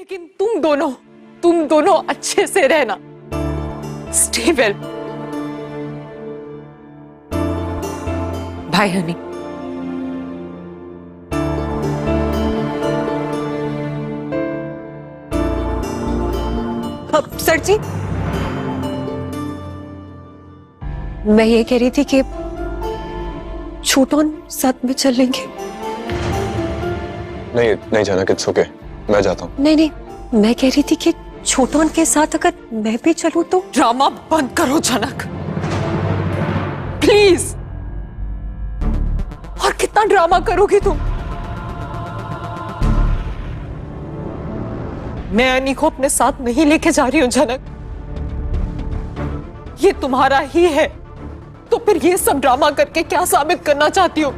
लेकिन तुम दोनों अच्छे से रहना। Stay well. Bye honey. Sir जी, मैं ये कह रही थी कि छोटन साथ में चल लेंगे। नहीं जनक, इट्स ओके, मैं जाता हूँ। नहीं, मैं कह रही थी कि छोटन के साथ अगर मैं भी चलूं तो। ड्रामा बंद करो जनक, प्लीज। और कितना ड्रामा करोगी तुम? मैं अनी को अपने साथ नहीं लेके जा रही हूं जनक। ये तुम्हारा ही है, तो फिर ये सब ड्रामा करके क्या साबित करना चाहती हो?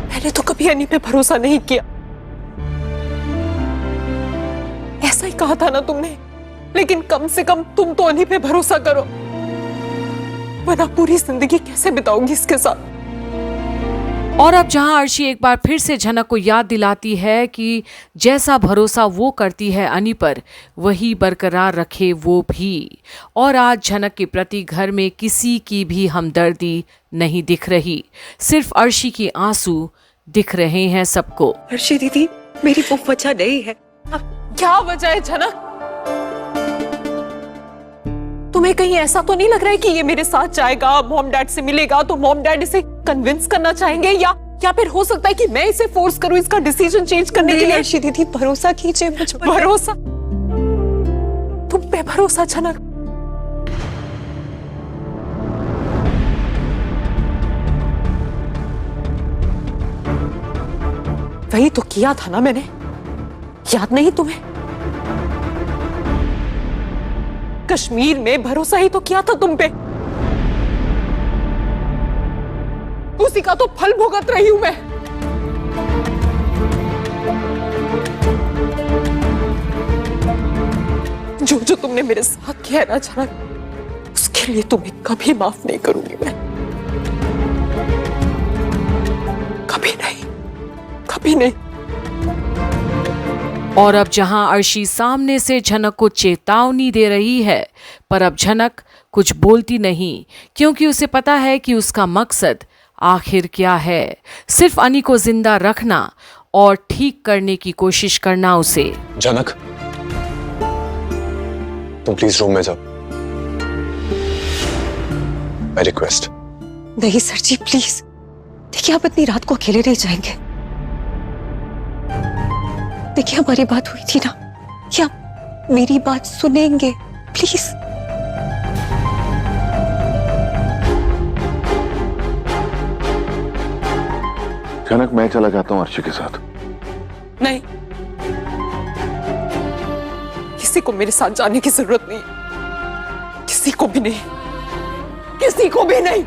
मैंने तो कभी अनी पे भरोसा नहीं किया। ऐसा ही कहा था ना तुमने, लेकिन कम से कम तुम तो अनी पे भरोसा करो, वरना पूरी जिंदगी कैसे बिताओगी इसके साथ? और अब जहां अर्शी एक बार फिर से झनक को याद दिलाती है कि जैसा भरोसा वो करती है अनी पर, वही बरकरार रखे वो भी। और आज झनक के प्रति घर में किसी की भी हमदर्दी नहीं दिख रही, सिर्फ अर्शी के आंसू दिख रहे हैं सबको। अर्शी दीदी, मेरी वो वजह नहीं है। अब क्या वजह है झनक? तुम्हें कहीं ऐसा तो नहीं लग रहा है कि ये मेरे साथ जाएगा, मॉम डैड से मिलेगा, तो मॉम डैड इसे कन्विंस करना चाहेंगे, या फिर हो सकता है कि मैं इसे फोर्स करूं इसका डिसीजन चेंज करने के लिए? अर्शी दीदी, भरोसा कीजिए मुझ पर। भरोसा? तुम पे भरोसा झनक? वही तो किया था ना मैंने, याद नहीं तुम्हें? कश्मीर में भरोसा ही तो किया था तुम पे। उसी का तो फल भुगत रही हूं मैं। जो तुमने मेरे साथ किया ना झनक, उसके लिए तुम्हें कभी माफ नहीं करूंगी मैं। कभी नहीं। और अब जहां अर्शी सामने से झनक को चेतावनी दे रही है, पर अब झनक कुछ बोलती नहीं, क्योंकि उसे पता है कि उसका मकसद आखिर क्या है। सिर्फ अनी को जिंदा रखना और ठीक करने की कोशिश करना उसे। जनक, तुम प्लीज रूम में जाओ, आई रिक्वेस्ट। नहीं सर जी, प्लीज। देखिए, आप इतनी रात को अकेले नहीं जाएंगे। देखिए, हमारी बात हुई थी ना, क्या मेरी बात सुनेंगे प्लीज? जनक, मैं चला जाता हूं अर्शी के साथ। नहीं, किसी को मेरे साथ जाने की जरूरत नहीं, किसी को भी नहीं, किसी को भी नहीं।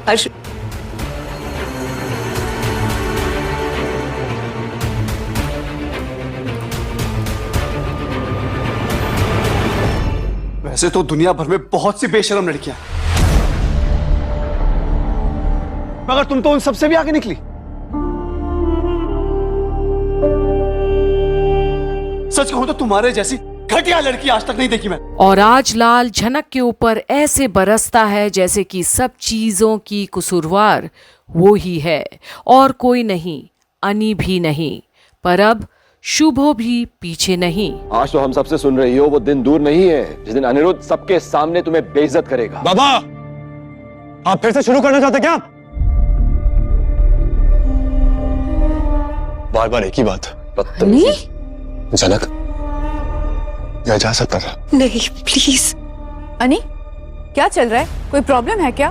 अर्शी, वैसे तो दुनिया भर में बहुत सी बेशरम लड़कियां, मगर तुम तो उन सबसे भी आगे निकली। सच कहूं तो तुम्हारे जैसी घटिया लड़की आज तक नहीं देखी मैं। और आज लाल झनक के ऊपर ऐसे बरसता है जैसे कि सब चीजों की कसूरवार वो ही है और कोई नहीं, अनी भी नहीं। पर अब शुभो भी पीछे नहीं। आज तो हम सबसे सुन रही हो, वो दिन दूर नहीं है जिस दिन अनिरुद्ध सबके सामने तुम्हें बेइज्जत करेगा। बाबा, आप फिर से शुरू करना चाहते क्या? बार बार एक ही बात। जनक, मैं जा सकता था। नहीं प्लीज। अनी, क्या चल रहा है? कोई प्रॉब्लम है क्या?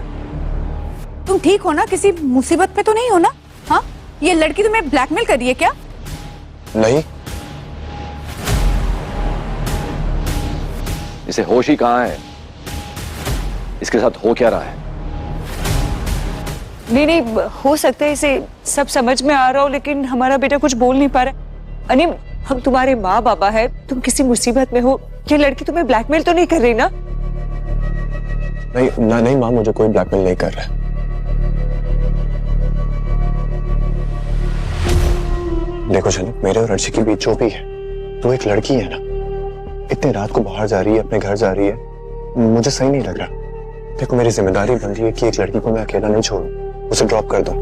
तुम ठीक हो ना? किसी मुसीबत पे तो नहीं हो ना? हाँ, ये लड़की तुम्हें ब्लैकमेल कर रही है क्या? नहीं। इसे होश ही कहां है? इसके साथ हो क्या रहा है? नहीं, हो सकता है इसे सब समझ में आ रहा हो, लेकिन हमारा बेटा कुछ बोल नहीं पा रहा। अनी, हम तुम्हारे माँ बाबा है, तुम किसी मुसीबत में हो, ये लड़की तुम्हें ब्लैकमेल तो नहीं कर रही ना? नहीं माँ, मुझे कोई ब्लैकमेल नहीं कर रहा है। देखो झनक, मेरे और अर्शी के बीच जो भी है, तो एक लड़की है ना, इतनी रात को बाहर जा रही है, अपने घर जा रही है, मुझे सही नहीं लग रहा। देखो मेरी जिम्मेदारी बन रही है कि एक लड़की को मैं अकेला नहीं छोड़ूं, उसे ड्रॉप कर दूं।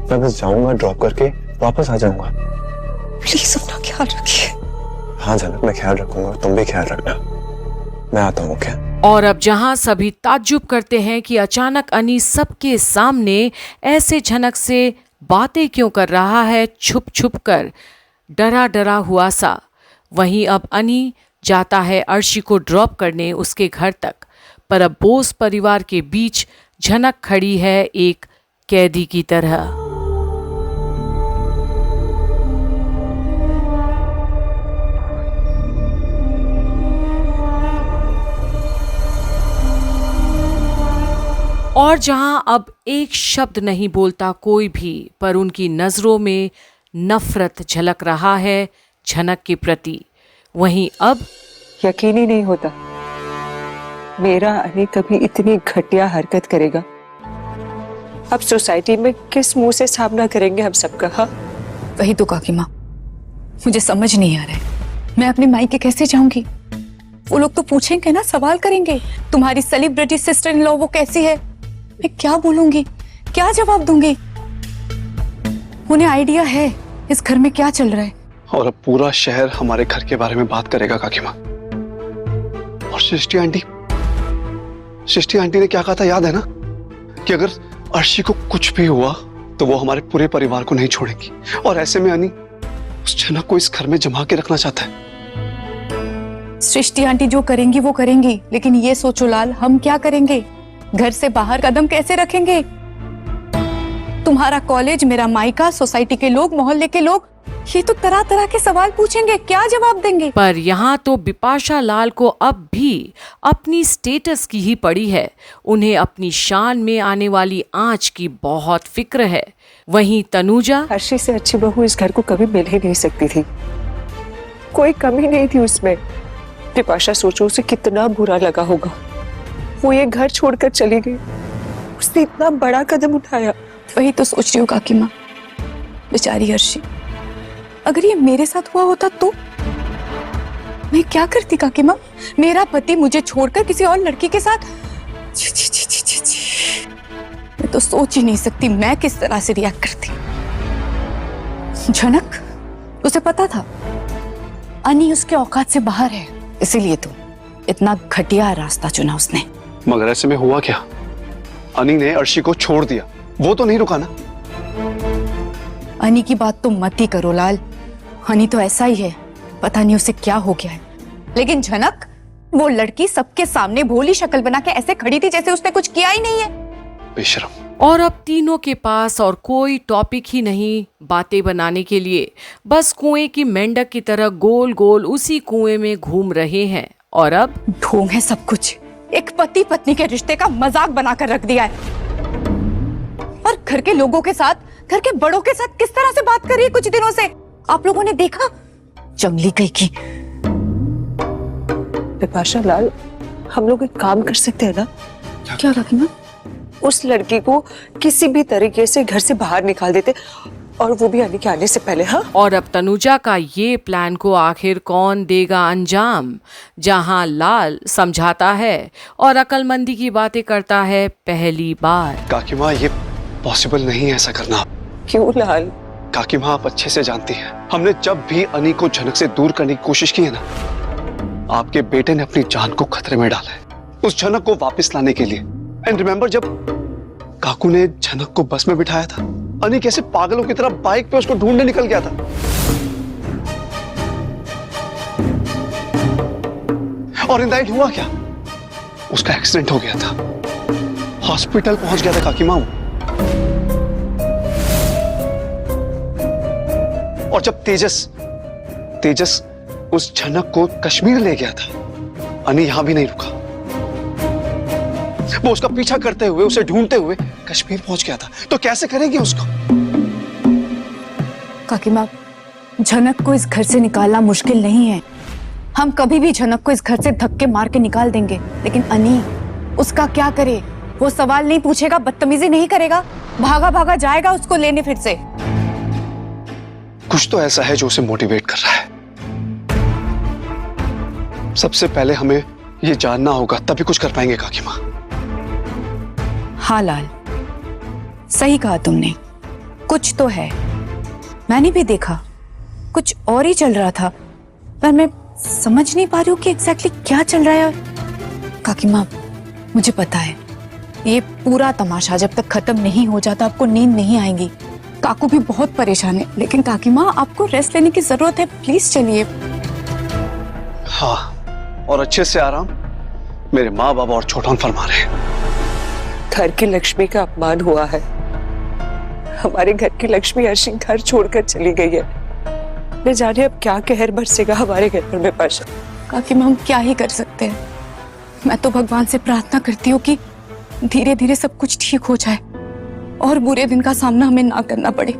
मैं बस जाऊंगा, ड्रॉप करके वापस आ जाऊंगा। प्लीज अपना ख्याल रखिए। हाँ झनक, मैं ख्याल रखूंगा, तुम भी ख्याल रखना। मैं आता हूँ। क्या? और अब जहां सभी ताज्जुब करते हैं कि अचानक अनी सबके सामने ऐसे झनक से बातें क्यों कर रहा है, छुप छुप कर, डरा डरा हुआ सा, वहीं अब अनी जाता है अर्शी को ड्रॉप करने उसके घर तक। पर अब बोस परिवार के बीच झनक खड़ी है एक कैदी की तरह। और जहां अब एक शब्द नहीं बोलता कोई भी, पर उनकी नजरों में नफरत झलक रहा है झनक के प्रति। वहीं अब यकीन ही नहीं होता मेरा अनी कभी इतनी घटिया हरकत करेगा। अब सोसाइटी में किस मुंह से सामना करेंगे हम सबका? हाँ, वही तो काकी माँ, मुझे समझ नहीं आ रहा है, मैं अपने मायके कैसे जाऊंगी? वो लोग तो पूछेंगे ना, सवाल करेंगे, तुम्हारी सेलिब्रिटी सिस्टर इन लॉ वो कैसी है? मैं क्या बोलूंगी, क्या जवाब दूंगी? उन्हें आइडिया है इस घर में क्या चल रहा है। और अब पूरा शहर हमारे घर के बारे में बात करेगा काकी माँ। और सृष्टि आंटी ने क्या कहा था, याद है ना, कि अगर अर्शी को कुछ भी हुआ तो वो हमारे पूरे परिवार को नहीं छोड़ेगी। और ऐसे में अनी उस झनक को इस घर में जमा के रखना चाहता है। सृष्टि आंटी जो करेंगी वो करेंगी, लेकिन ये सोचो लाल, हम क्या करेंगे? घर से बाहर कदम कैसे रखेंगे? तुम्हारा कॉलेज, मेरा मायका, सोसाइटी के लोग, मोहल्ले के लोग, ये तो तरह तरह के सवाल पूछेंगे, क्या जवाब देंगे? पर यहाँ तो बिपाशा लाल को अब भी अपनी स्टेटस की ही पड़ी है। उन्हें अपनी शान में आने वाली आंच की बहुत फिक्र है। वहीं तनुजा, अर्शी से अच्छी बहू इस घर को कभी मिल ही नहीं सकती थी, कोई कमी नहीं थी उसमें। बिपाशा, सोचो उसे कितना बुरा लगा होगा, वो ये घर छोड़कर चली गई, उसने इतना बड़ा कदम उठाया। वही तो सोच रही हूँ काकी माँ, बेचारी अर्शी, अगर ये मेरे साथ हुआ होता तो मैं क्या करती काकी माँ? मेरा पति मुझे छोड़कर किसी और लड़की के साथ, छी, छी, छी, छी, छी, छी। मैं तो सोच ही नहीं सकती मैं किस तरह से रिएक्ट करती। झनक, उसे पता था अनी उसके औकात से बाहर है, इसीलिए तो इतना घटिया रास्ता चुना उसने। मगर ऐसे में हुआ क्या? अनी ने अर्शी को छोड़ दिया, वो तो नहीं रुका ना। अनी की बात तो मत ही करो लाल, अनी तो ऐसा ही है, पता नहीं उसे क्या हो गया है। लेकिन झनक, वो लड़की सबके सामने भोली शक्ल बना के ऐसे खड़ी थी जैसे उसने कुछ किया ही नहीं है। बेशरम। और अब तीनों के पास और कोई टॉपिक ही नहीं बातें बनाने के लिए, बस कुएं की मेंढक की तरह गोल गोल उसी कुएं में घूम रहे हैं। और अब ढोंग है सब कुछ, एक पति पत्नी के रिश्ते का मजाक बनाकर रख दिया है। और घर के लोगों के साथ, घर के बड़ों के साथ किस तरह से बात कर रही है कुछ दिनों से, आप लोगों ने देखा? जंगली गई की। बिपाशा लाल, हम लोग एक काम कर सकते हैं ना? क्या काकी माँ? उस लड़की को किसी भी तरीके से घर से बाहर निकाल देते, और वो भी अनी के आने से पहले। हाँ, और अब तनुजा का ये प्लान को आखिर कौन देगा अंजाम? जहां लाल समझाता है और अकलमंदी की बातें करता है पहली बार। काकी माँ, ये पॉसिबल नहीं है ऐसा करना। क्यों लाल? काकी माँ, आप अच्छे से जानती हैं, हमने जब भी अनी को झनक से दूर करने की कोशिश की है ना, आपके बेटे ने अपनी जान को खतरे में डाला है उस झनक को वापस लाने के लिए। एंड रिमेंबर, जब काकू ने झनक को बस में बिठाया था, अनी कैसे पागलों की तरह बाइक पे उसको ढूंढने निकल गया था। और इन द एंड हुआ क्या? उसका एक्सीडेंट हो गया था, हॉस्पिटल पहुंच गया था काकी माँ। और जब तेजस उस झनक को कश्मीर ले गया था, अनी यहां भी नहीं रुका, वो उसका पीछा करते हुए, उसे ढूंढते हुए कश्मीर पहुंच गया था। तो कैसे करेंगे उसको? काकी माँ, झनक को इस घर से निकालना मुश्किल नहीं है, हम कभी भी झनक को इस घर से धक्के मार के निकाल देंगे। लेकिन अनी, उसका क्या करे? वो सवाल नहीं पूछेगा, बदतमीजी नहीं करेगा, भागा भागा जाएगा उसको लेने फिर से। कुछ तो ऐसा है जो उसे मोटिवेट कर रहा है। सबसे पहले हमें ये जानना होगा, तभी कुछ कर पाएंगे काकी माँ। हाँ लाल, सही कहा तुमने, कुछ तो है। मैंने भी देखा कुछ और ही चल रहा था, पर मैं समझ नहीं पा रही हूँ कि एग्जैक्टली क्या चल रहा है। काकी माँ, मुझे पता है ये पूरा तमाशा जब तक खत्म नहीं हो जाता आपको नींद नहीं आएगी। काकू भी बहुत परेशान है, लेकिन काकी माँ आपको रेस्ट लेने की जरूरत है, प्लीज चलिए। हाँ, और अच्छे से आराम मेरे माँ बाबा और छोटा फरमा रहे हैं। घर की लक्ष्मी का अपमान हुआ है। हमारे घर की लक्ष्मी अर्शी घर छोड़कर चली गई है। न जाने अब क्या कहर बरसेगा हमारे घर पर बिपाशा। काकी माँ, हम क्या ही कर सकते हैं। मैं तो भगवान से प्रार्थना करती हूँ कि धीरे धीरे सब कुछ ठीक हो जाए और बुरे दिन का सामना हमें ना करना पड़े।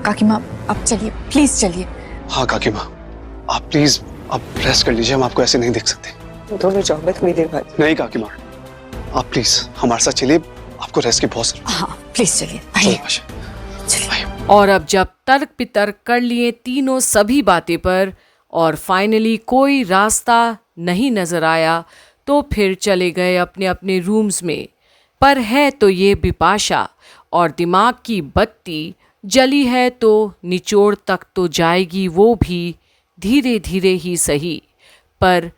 काकी माँ, आप चलिए, प्लीज चलिए। हाँ काकी माँ, आप प्लीज आप रेस्ट कर लीजिए, हम आपको ऐसे नहीं देख सकते। दोनों जाओ, मैं थोड़ी देर बाद। नहीं काकी माँ, आप प्लीज हमारे साथ चलिए, आपको रेस्ट की बहुत जरूरत है। हाँ प्लीज चलिए, चलो आइए। पाशा। और अब जब तर्क वितर्क कर लिए तीनों सभी बातें पर और फाइनली कोई रास्ता नहीं नजर आया, तो फिर चले गए अपने अपने रूम्स में। पर है तो ये बिपाशा, और दिमाग की बत्ती जली है तो निचोड़ तक तो जाएगी वो भी, धीरे धीरे ही सही। पर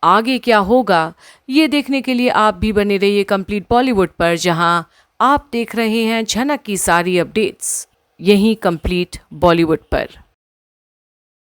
आगे क्या होगा ये देखने के लिए आप भी बने रहिए कंप्लीट बॉलीवुड पर, जहां आप देख रहे हैं झनक की सारी अपडेट्स यहीं कंप्लीट बॉलीवुड पर।